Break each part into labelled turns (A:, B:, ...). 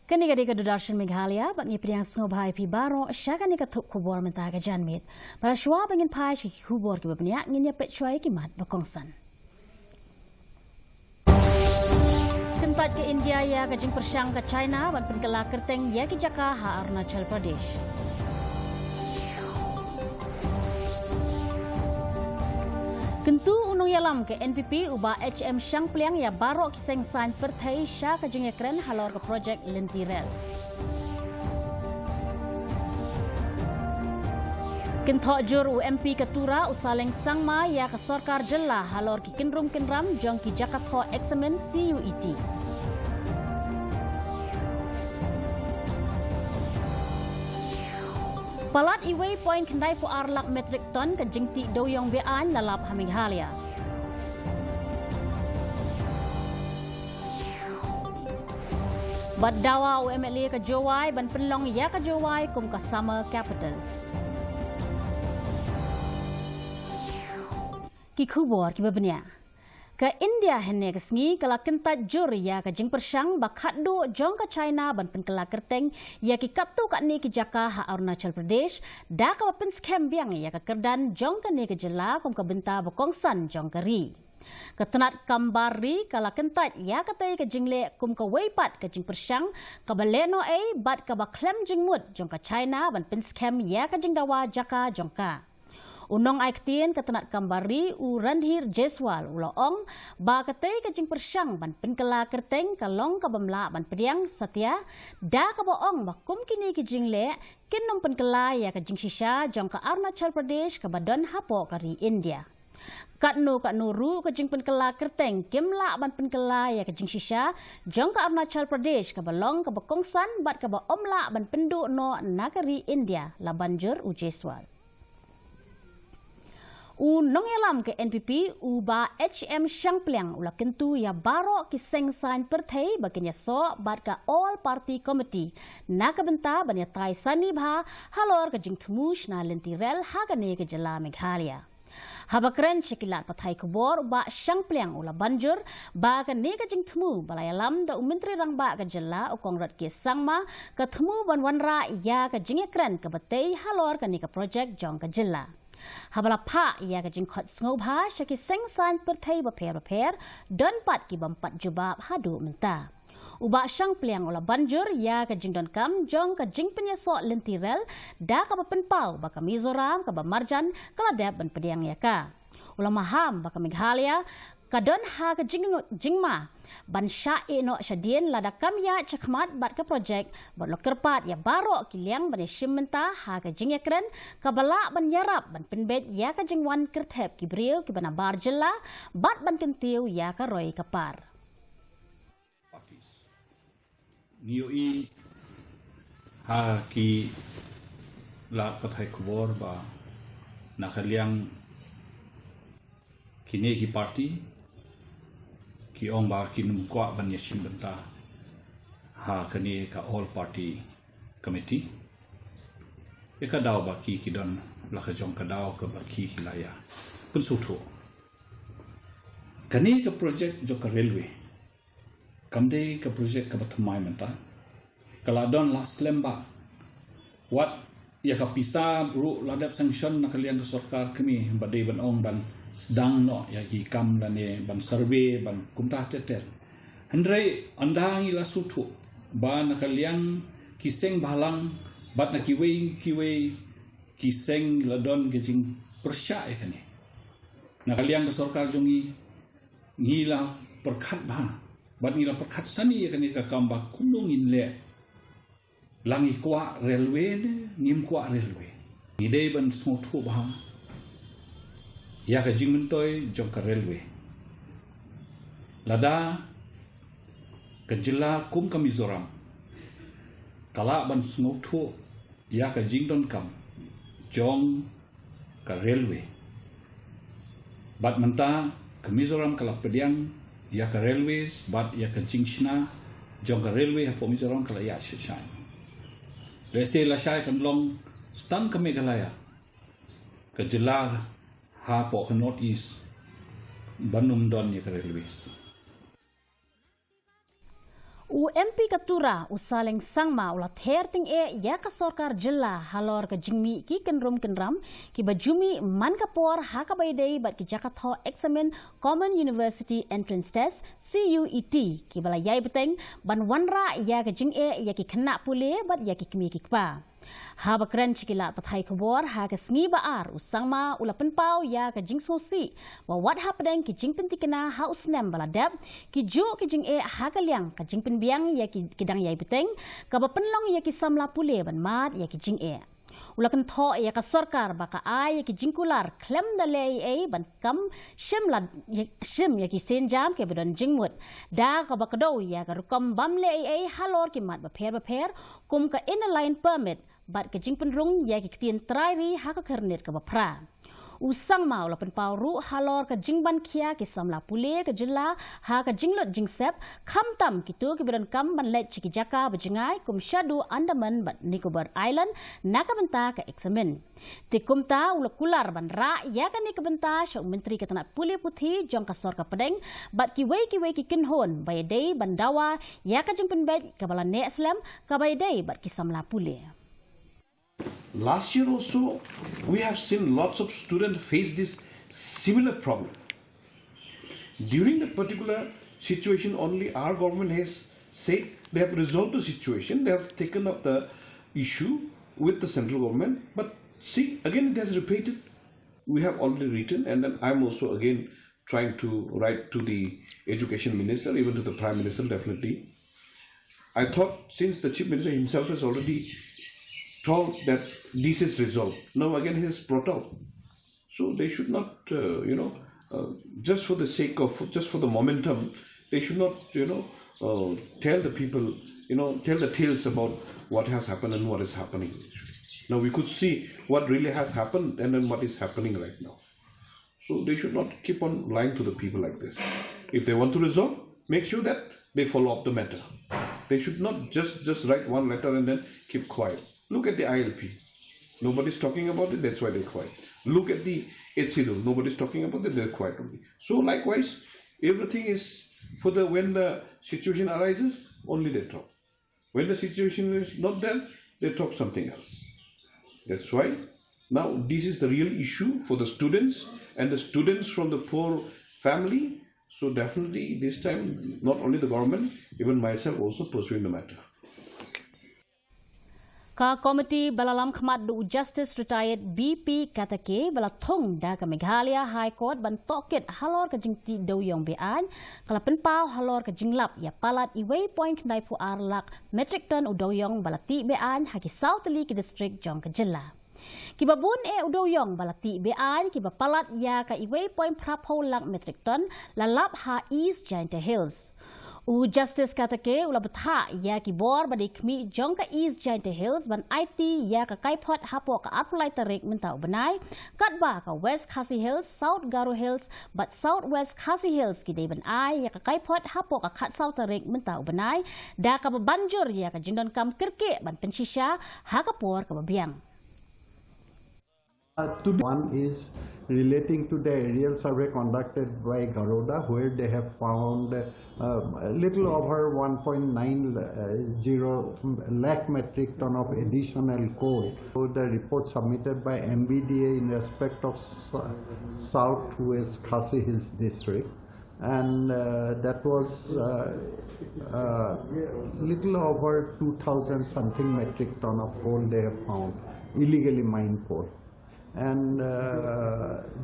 A: Kani gadi Doodarshan Meghalaya bangi priang snobhai pi baro syakani ka thuk khubor menta ka janmit para shwa bangin phai ki khubor ki babnya nginya pet chwai ki mat bakongsan Kentat ke India ya ka jing persyang ka China ban penkala kerteng ya ki Jaka ha Arunachal Pradesh Kentu unung yalam ke NPP uba HM Syang Pliang ya baro kiseng sign perthai sya ka jing ekren halor ke projek Lentirel. Kentok jur UMP Ketura usaleng sangma ya ke sorkar jela halor ki kinrum kinram jong ki Jakarta examen CUET. Palat iway point kendai pu arlak metrik ton ke jingti doyong bean lalap Meghalaya. Bad dawa UMLA ke Jowai ban penlong ya ke Jowai kum ke Summer Capital. Ki khubor ki babnya. Ke India hene kesngi kala kentat jur ya ke jing persyang bakhat do jong ke China ban penkala kerteng ya ki kaptu kat ni ki Jaka ha Arunachal Pradesh da ka pen scam biang ya ke kerdan jong ke ni ke jela kom ke benta bakongsan jong ke ri. Ketenat kambari kala kentat ya ke tai ke jingle kum ke weipat ke jing persyang ke baleno bat ke ba klem jing mut jong ke China ban pen scam ya ke jing dawa Jaka jong ka. Unong aiktin ketenat kambari u Randhir Jeswal uloong ba katei ke jing persyang ban penkala kerteng kalong ka bamla ban pediang Satya da ka boong ba kum kini ke jing le kinom penkala ya ke jing shisha jong ka Arunachal Pradesh ka badon hapo kari India. Katnu ru ke jing penkala kerteng kimla ban penkala ya ke jing shisha jong ka Arunachal Pradesh ka balong ka bakongsan bat ka ba omla ban pendu no nakari India la banjur u Jeswal. Unong yalam ke NPP uba HM Syang Pliang ula kentu ya baro ki seng sign perthai baginya so bat ka all party committee na ka benta banya tai sani bha halor ka jing thmush na Lentirel ha ka ne ke jela Meghalaya. Habakren sekilat pathai kubor ba Syang Pliang ula banjur ba ka ne ka jing thmu balayalam da menteri rang ba ka jela u kongrat ke sangma ka thmu ban wanra ya ka jing ekran ka batei halor ka ne ka project jong ka jela. Habala pa ia ka jingkot ngobha syaki sengsan perthai baper don pat ki bampat jubab hadu menta. Uba Syang Pliang ula banjur ia ka jingdon kam jong ka jing penyesok Lentirel da ka penpau baka Mizoram ka Marjan kala dab ban pediang ya ka. Ula maham baka Meghalaya kadon ha ka jingma ban syae no syadien lada kam ya cakmat bat ke projek bat lokerpat ya baro kiliang ban shimenta ha ka jing ekren ka bala ban yarap ban penbet ya ka jingwan kerthep ki brio ki bana barjela bat ban kentiu ya ka roy kapar
B: nioi ha ki la pathai khubor ba nakaliang kini ki parti ki ong ba ki num kwa ban yashim benta ha kani ka all party committee e ka daw ba ki don la ka jong ka daw ka ba ki hilaya pun sutho kani ka project jo ka railway kamde ka project ka bathmai menta kala don last lemba what ya ka pisa ru ladap sanction na kalian ka sarkar kami badai ban ong ban sedang no ya ki kam la ne ban survey ban kumta tetel handrai andangi la sutu ba na kalian kiseng balang bat na kiwei kiseng la don ke jing persya e kane na kalian ke sarkar jongi ngila perkhat ba bat ngila perkhat sani e kane ka kamba kunungin le langi kwa railway ne ngim kwa railway ngidei ban sutu ba ya ka jing mentoy jong ka railway lada ka jila kum ka Mizoram kala ban snothu ya ka jing don kam jong ka railway bat menta ka Mizoram kala pediang ya ka railways bat ya ka jing shna jong ka railway ha po Mizoram kala ya shai lese la shai kan long stang ka Meghalaya ka jila ha po ka North East banum don ya ka railways
A: U MP Katura usaling sangma ulat herting ya ka sorkar jela halor ka jingmi ki kenram ki bajumi man kapor ha ka baydei bat ki Jakarta examen Common University Entrance Test CUET ki bala yai beteng ban wanra ya ka jing ya ki kena pule bat ya ki kmi ki kpa. Haba keren cikilat pathai kubor ha ke sengi baar usangma ula penpau ya ke jing sosi wa wat hapedeng ki jing pentikena ha usnem baladap ki ju ki jing ha ke liang ka jing penbiang ya ki kidang yai beteng ka ba penlong ya ki samla pule ban mat ya ki jing ula kan tho ya ka sorkar baka ai ya ki jing kular klem dale ban kam shim ya ki senjam ke bedon jing mut da ka ba kado ya ka rukom bamle halor ki mat ba pher kum ka inline permit bat ke jing penrung ya ki tien trairi ha ka kernet ka bapra usang mau la penpau ru halor ka jing ban kia ki samla pule ka jilla ha ka jinglot jingsep kham tam kitu ki beran kam ban let chiki jaka bajingai kum shadu Andaman bat Nicobar Island naka benta ka examen ti kumta ula kular ban ra ya ka ni ka benta syok menteri ka tanat pule puthi jong ka sor ka pedeng bat ki wei ki kinhon bay dei bandawa ya ka jing penbet ka bala ne islam ka bay dei bat ki samla pule.
C: Last year also, we have seen lots of students face this similar problem. During that particular situation, only our government has said they have resolved the situation, they have taken up the issue with the central government. But see, again it has repeated. We have already written, and then I'm also again trying to write to the education minister, even to the prime minister definitely. I thought since the chief minister himself has already told that this is resolved. Now again he has brought out. So they should not, just for the sake of, just for the momentum, they should not, tell the people, tell the tales about what has happened and what is happening. Now we could see what really has happened and then what is happening right now. So they should not keep on lying to the people like this. If they want to resolve, make sure that they follow up the matter. They should not just write one letter and then keep quiet. Look at the ILP. Nobody's talking about it, that's why they're quiet. Look at the HCDO. Nobody's talking about it, they're quiet only. So likewise, everything is for when the situation arises, only they talk. When the situation is not there, they talk something else. That's why now this is the real issue for the students and the students from the poor family. So definitely this time, not only the government, even myself also pursuing the matter.
A: Ka komiti balalam khmat du Justice Retired BP katake bala thong da ka Meghalaya High Court ban toket halor ka jingti doyong bean kala penpau halor ka jinglap ya palat iway point knai pu arlak metric ton udoyong balati bean haki South Lee ki district jong ka jilla. Kibabun udoyong balati bean kiba palat ya ka iway point prapho lak metric ton lalap ha East Giant Hills. Justice katake ula betha ya ki bor badi kmi jong ka East Giant Hills ban IT ya ka kaipot hapo ka apply tarik mentau benai katba ka West Khasi Hills South Garo Hills but South West Khasi Hills ki dei ban ai ya ka kaipot hapo ka khat South tarik mentau benai da ka banjur ya ka jindon kam kirke ban pensisha ha ka por ka biang.
D: One is relating to the aerial survey conducted by Garuda, where they have found a little over 1.90 lakh metric ton of additional coal. So the report submitted by MBDA in respect of Southwest Khasi Hills district, and that was little over 2,000 something metric ton of coal they have found, illegally mined coal. And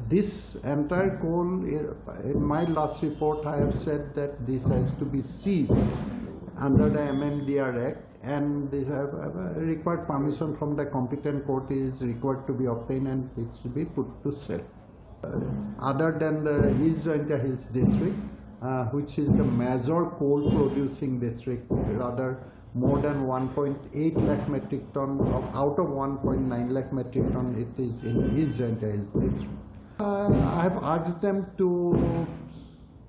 D: this entire coal, in my last report, I have said that this has to be seized under the MMDR Act, and this required permission from the competent court is required to be obtained, and it should be put to sale. Other than the East Giant Hills district, which is the major coal producing district, rather more than 1.8 lakh metric ton out of 1.9 lakh metric ton it is in East Giant Hills district. I have asked them to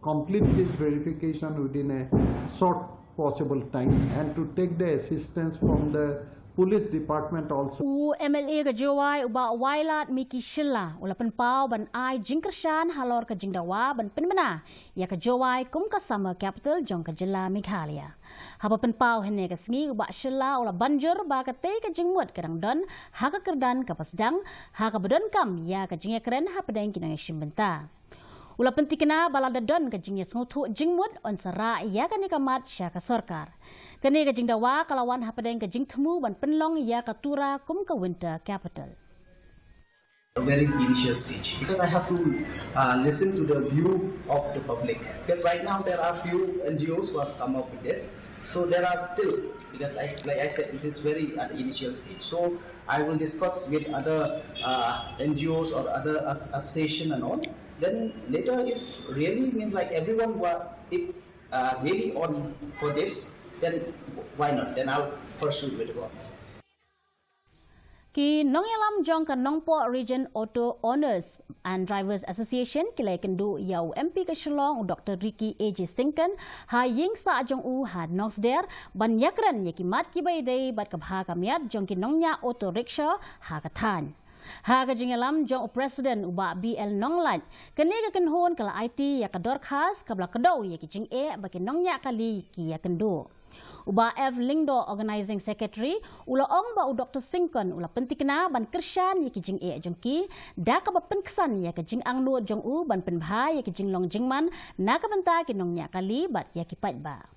D: complete this verification within a short possible time and to take the assistance from the Police department also.
A: MLA ke Jawai uba wailat Miki Shilla ula penpau ban ai jingkershan halor ke jingdawa ban penmena ya ke Jawai kum ke sama capital jong ke jela Meghalaya. Haba penpau hene ke sengi uba Shilla ula banjur ba ke te ke jingmut kedang don ha ke kerdan ke pasdang ha ke bedon kam ya ke jingya keren ha pedang kinang shimbenta. Ula pentikena balada don ke jingya sengutu jingmut on sara ya ke nikamat sya ke sorkar. Kini ke jingdawa kalawan hapadeng ke jingtemu ban penlong ya katura kum ke winter capital.
E: A very initial stage because I have to listen to the view of the public because right now there are few NGOs who has come up with this, so there are still, because like I said, it is very at the initial stage, so I will discuss with other NGOs or other association and all. Then later, if really means like everyone if really on for this, then why not? Then I'll pursue with the government.
A: Ki Nongyalam Jong ke Nongpo Region Auto Owners and Drivers Association kilai kendu yau MP ke Shillong Dr. Ricky A.J. Singkan ha ying sa jong u ha nongsder ban yakran yaki mat ki bai dei bat ke bha kamiat jong ki nongnya auto rickshaw ha ka than. Ha ka jingalam jong president uba BL Nonglat kene ka kenhon kala IT ya ka dorkhas kabla kedau yaki jing e baki nongnya kali ki ya kendu. Uba F. Lingdo Organizing Secretary, ula ong ba u Dr. Singkon ula pentikna ban kersyan yaki jing e jongki, da ka ba penkesan yaki jing ang nu jong u ban penbha yaki jing long jingman, na ka benta kinong nya kali bat yaki pat ba.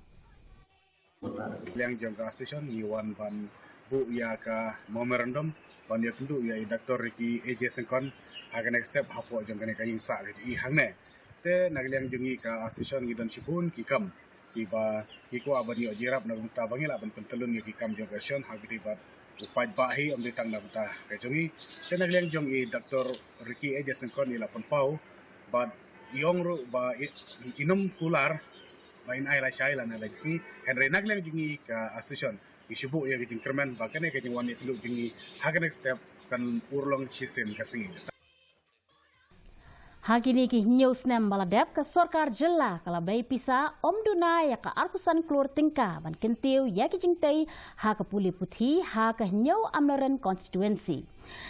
F: Yang jangka station iwan ban bu ya ka memorandum ban ya kendu ya Dr. Ricky A.J. Singkon aga next step hapo jangka ne kaying sa i hangne te nagliang jungi ka station gidan sipun kikam kiba kiko abadi ojirap na bungta bangil aban pentelun ya kikam jangka station hagdi bat upaj bahi am ditang na bungta kajungi te nagliang jungi Dr. Ricky A.J. Singkon ila penpau bat iong ru ba inum kular bain ay la syai lan ala sini henry nagliang jungi ka station isubu ya giting kerman bakane kajing wanit lu jungi haga next step kan urlong chisen kasing.
A: Hagini ki news nem baladep ke sorkar jela kala bay pisa omduna ya ka arkusan klur tingka ban kentiu ya ki jingtei ha ka puli puthi ha ka nyau amlaren constituency.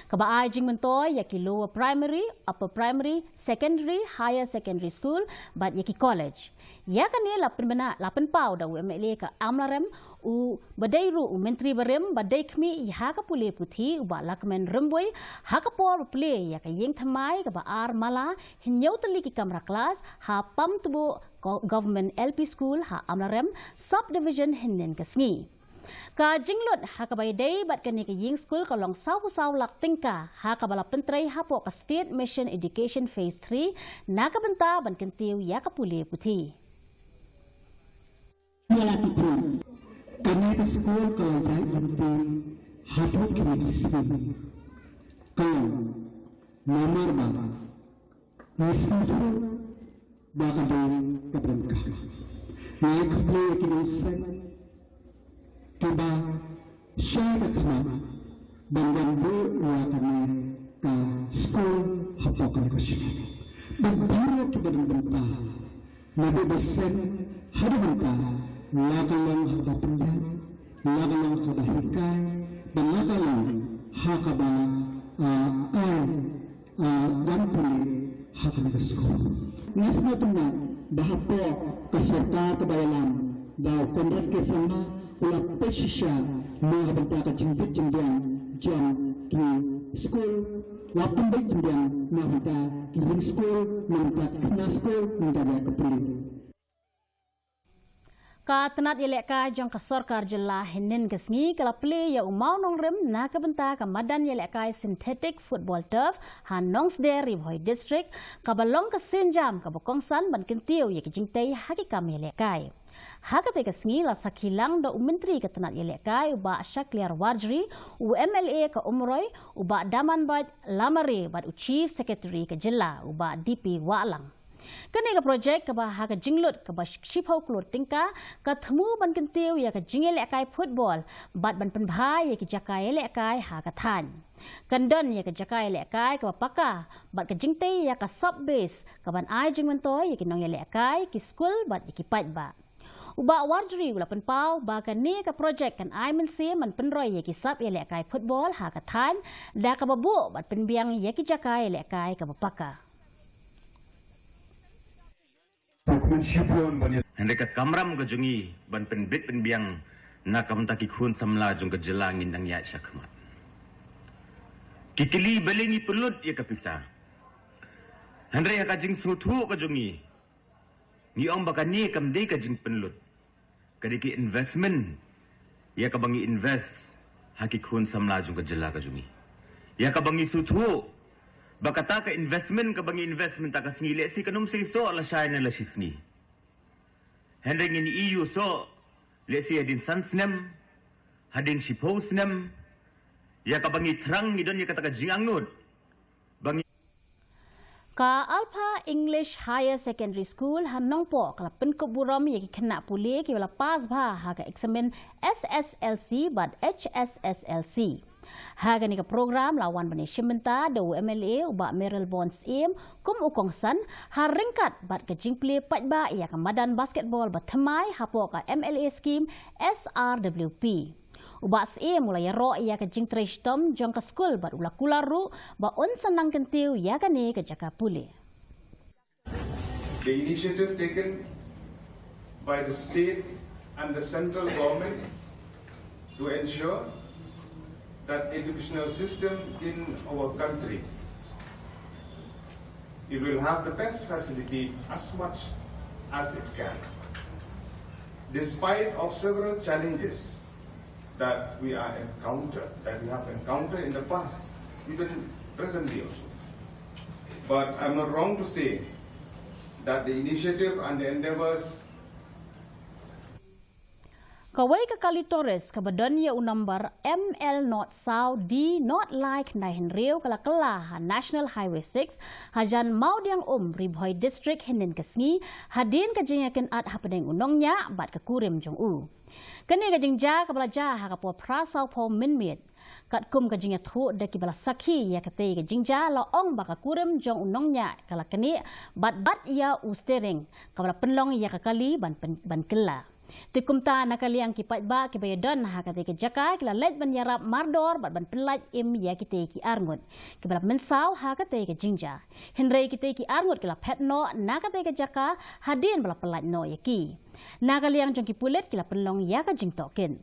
A: Kabaai jing mentoy ya ki lower primary, upper primary, secondary, higher secondary school bat ya ki college. Ya kan ni lapen pau da UMLA ka amlarem u badai ru menteri barem badai kmi ha ka puli puthi u ba lakmen remboi ha ka por play ya ka yeng thamai ka ba ar mala hinyau tali ki kamra class ha pam tubu government LP school ha amlarem subdivision hinnen kasngi ka jinglot ha ka bai dei bat ka ni ka yeng school ka long sau lak tingka ha ka bala pentrei ha po ka state mission education phase 3 na ka benta ban kentiu ya ka puli puthi
G: kami ke sekolah kalau saya nanti hapus kami kesini kalau nomor bapa nasibu bagado keberangkat naik boleh kinusan kiba syaikat kami bangun dua kami ke sekolah hapus kami kesini dan baru kita bentah nabi besen hari bentah lagalang hakapanyan, lagalang hakahikai, dan lagalang hakaba wampuli hakanagasko. Ngas na ito na, dahil po kaserta kabayalan, daw kondrat kesama, ula pesisya, mga banta ka jimbit-jimbian, jam kini school, wapun baik jimbian, mga banta kiling school, mga banta kina school, mga banta kapuli.
A: Ka tenat yelek ka jong ka sorkar jela hinin kesngi kala play ya umau nong rem na ka benta ka madan yelek ka synthetic football turf han Nongsder Ribhoi district ka balong ka sinjam ka bokongsan ban kentiu ya ki jingtei hakikam yelek kai hakate kesngi la sakilang da menteri ka tenat yelek kai uba Shakliar Wajri u MLA ka Umroy uba Daman Baj Lamare bad u chief secretary ka jela uba DP Walang. Kani ka projek ka ba ha ka jinglut ka ba shipau klur tingka ka thmu ban kentiu ya ka jingel akai football bat ban penbhai ya ki jakai le akai ha ka than kandon ya ka jakai le akai ka paka bat ka jingtei ya ka sub base ka ban ai jing mentoy ya ki nong le akai ki school bat ya ki pat ba Uba warjuri ula penpau baga ni ka projek kan ai mensi man penroy ye kisap ye lek kai football ha ka than da ka babu bat penbiang ye ki jakai lek kai ka bapaka.
H: Hendak kamram ke jungi ban penbit penbiang nak kamtaki khun samla jung ke jelangin nang ya syakmat. Kikili belingi pelut ya kapisa. Hendrai ka jing sutu ke jungi. Ni om bakani kamdei ka jing penlut. Kadiki investment ya ka bangi invest haki khun samla jung ke jela ke jungi. Ya ka bangi sutu bakata ka investment ka bangi investment ta ka singi lesi kanum so ala shine la shisni. Hendeng ini EU so lesi hadin sansnem hadin shiposnem ya ka bangi terang ni don ya kata ka jingangut bangi
A: Ka Alpha English Higher Secondary School hanong po kala penkuburam ye kena puli ki wala pas ba ha ka eksamen SSLC but HSSLC. Haga ni ka program lawan bani shimenta do MLA uba Merrill Bonds im kum ukong san haringkat bat ke jingple patba ya ka madan basketball bathamai hapo ka MLA scheme SRWP. Uba im mulai ro ya ka jing trash tom jong ka school bat ula kularu ba on sanang kentiu ya ka ni ka jaka puli.
I: The initiative taken by the state and the central government to ensure that educational system in our country, it will have the best facility as much as it can. Despite of several challenges that we have encountered in the past, even presently also. But I'm not wrong to say that the initiative and the endeavors
A: Kawai ka Kali Torres kabadon ya unambar ML North South D Not Like Nahin Rio kala National Highway 6 hajan Maudiang Ribhoy District hinin kasngi hadin kajinyakin at hapadeng unongnya bat kakurim jong u. Kani kajingja kabalaja hakapo prasau po minmit. Kat kum kajingya thu daki bala sakhi ya kate kajingja laong baka kurim jong unongnya kala kani bat ya ustering kabala penlong ya kakali ban kela. Tikumta nakaliang kipat ba kibayadon ha kate jaka kila let ban yarap mardor bat ban pelat im ya kite ki arngut kibala mensaw ha kate jingja henrei kite ki arngut kila petno na kate jaka hadin bala pelat no yaki nakaliang jong kipulet kila penlong ya ka jingtokin.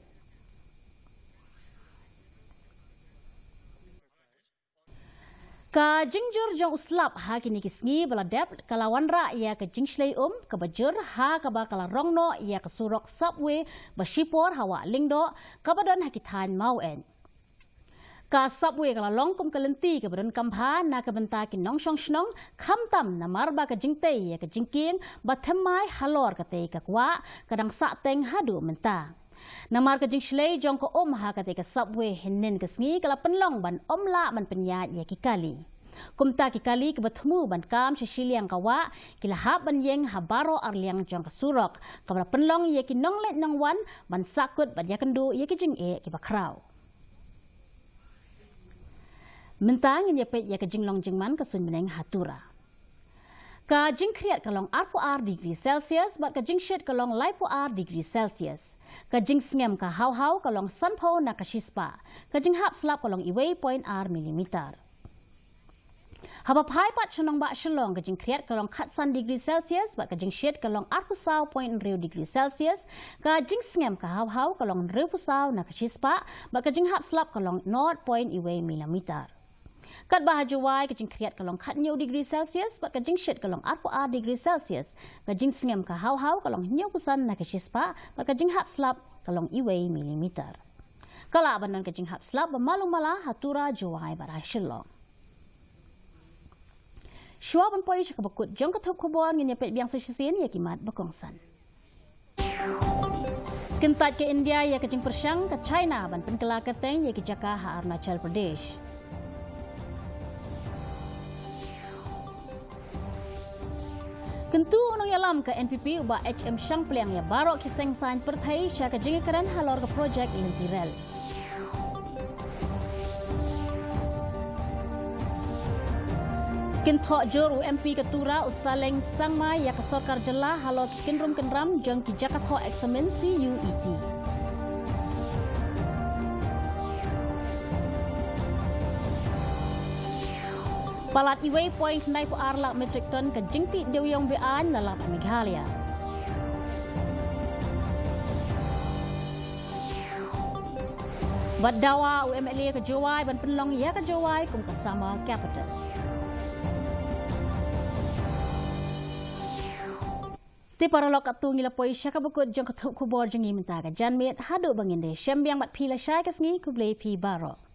A: Ka jingjur jong uslap ha kini kisngi baladep kalawan ra ya ka jingshlei ka bajur ha ka ba kala rongno ya ka surok subway bashipor hawa lingdo ka badon hakitan mauen. Ka subway kala longkum kalenti ka badon kampha na ka benta kin nong shong shnong khamtam na marba ka jingtei ya ka jingking bathamai halor ka te ka kwa kadang sa teng hadu menta. Namar ka jingshlei jong ko ha kate ka subway hinin kasngi kala penlong ban omla man penyat ya kikali. Kumta kikali ke bertemu ban kam sisiliang kawa kila hab ban yeng habaro arliang jong kasurok kabla penlong ya ki nonglet nang wan ban sakut ban ya kendu ya ki jing e ki bakrau. Mentang ya pet ya ka jinglong jingman ka sun beneng hatura. Ka jing kriat kalong 4 degree Celsius bat ka jing shit kalong 5 degree Celsius. Kajing sngem ka hau-hau kalong sanpo na kashispa. Kajing hap slap kalong iway point r millimeter. Habap hai pat chunong ba shalong kajing kriat kalong katsan degree Celsius bat kajing shit kalong 4.0 degree Celsius. Kajing sngem ka hau-hau kalong 2.0 na kashispa bat kajing hap slap kalong 0 iway millimeter. Kat bahajuwai kajing kriat kalong 4 degree Celsius bat kajing shit kalong 4 degree Celsius. Kajing sngem ka hau-hau kalong 9% na kashispa bat kajing hap slap kalong iway millimeter. Kala banan kajing hap slap bamalung mala hatura juwai barai shilong. Shua ban poi shakabakut jong katup kubon ngin yapet biang sisisin ya kimat bakongsan. Kentat ke India ya kajing persyang ke China ban penkela keteng ya kijaka ha Arunachal Pradesh. Kentu unong yalam ke NPP uba HM Shangpliang ya barok kiseng sain perthai sya ka jingikaran halor ke projek Linti Rails. Kin thok jor UMP Ketura usaleng sangmai ya kesorkar jelah halo kin rum kenram jeng ki Jakarta eksamen CUET. Palat iway point naik arlak metric ton ke jengti dewyong bean lalap Meghalaya. Badawa UMLA ke Jawai ban penlong ya ke Jawai kum kesama capital. Ti para lok atu ngila poi syaka bekut jong ketuk kubor jengi mentaga janmet hadu banginde syambiang mat pila syai kesngi kublei pi barok.